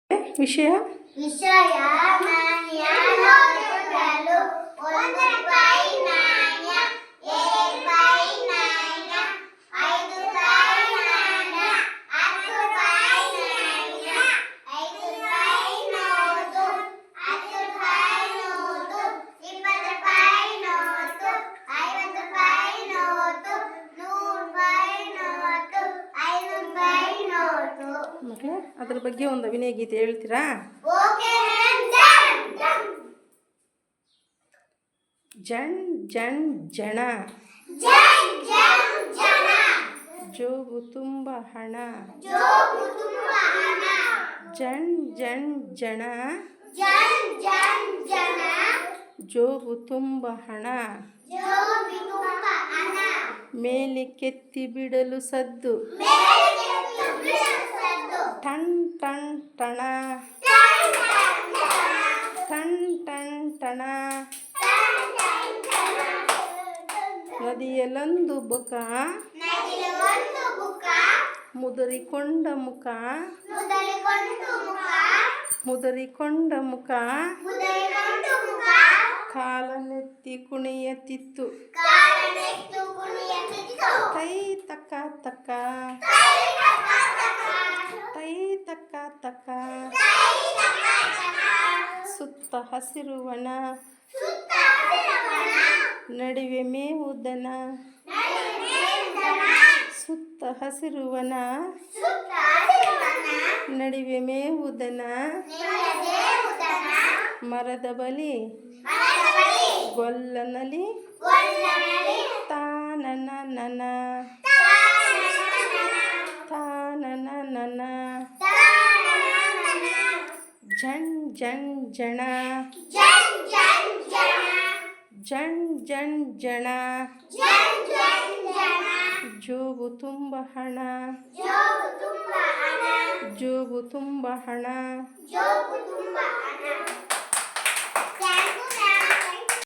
ವಿಷಯ ನಾಣ್ಯ ನೋಟಗಳು 1 ರೂಪಾಯಿ ನಾಣ್ಯ 2 ರೂಪಾಯಿ ನಾಣ್ಯ 5 ರೂಪಾಯಿ ನಾಣ್ಯ 10 ರೂಪಾಯಿ ನಾಣ್ಯ 5 ರೂಪಾಯಿ ನೋಟು 10 ರೂಪಾಯಿ ನೋಟು 20 ರೂಪಾಯಿ ನೋಟು 50 ರೂಪಾಯಿ ನೋಟು 100 ರೂಪಾಯಿ ನೋಟು 500 ರೂಪಾಯಿ ನೋಟು. ಮಕ್ಕಳೇ ಅದ್ರ ಬಗ್ಗೆ ಒಂದು ಅಭಿನಯ ಗೀತೆ ಹೇಳ್ತೀರಾ? ಜಣ್ ಜಣ್ ಜಣ ಜೋಬು ತುಂಬ ಹಣ ಜಣ್ ಜಣ್ ಜಣ ಜೋಬು ತುಂಬ ಹಣ ಮೇಲೆ ಕೆತ್ತಿ ಬಿಡಲು ಸದ್ದು ಟಣ್ ಟಣ್ ಟಣ ಟಣ್ ಟಣ್ ಟಣ ನದಿಯಲೊಂದು ಬುಕ ಮುದರಿಕೊಂಡ ಮುಖ ಮುದರಿಕೊಂಡ ಮುಖ ಕಾಲನೆತ್ತಿ ಕುಣಿಯತಿತ್ತು ತೈ ತಕ್ಕ ತಕ್ಕ ತೈ ತಕ್ಕ ತಕ್ಕ ಸುತ್ತ ಹಸಿರುವನ ನಡುವೆ ಮೇವುದನ ಸುತ್ತ ಹಸಿರುವನ ನಡುವೆ ಮೇವುದನ ಮರದ ಬಲಿ ಗೊಲ್ಲನಲಿ ತಾನನ ನನ ತಾನನ ನನ ಜಣ್ ಜಣ್ ಜಣ ಜಣ್ ಜಣ್ ಜಣ ಜೋಬು ತುಂಬ ಹಣ ಜೋಬು ತುಂಬ ಹಣ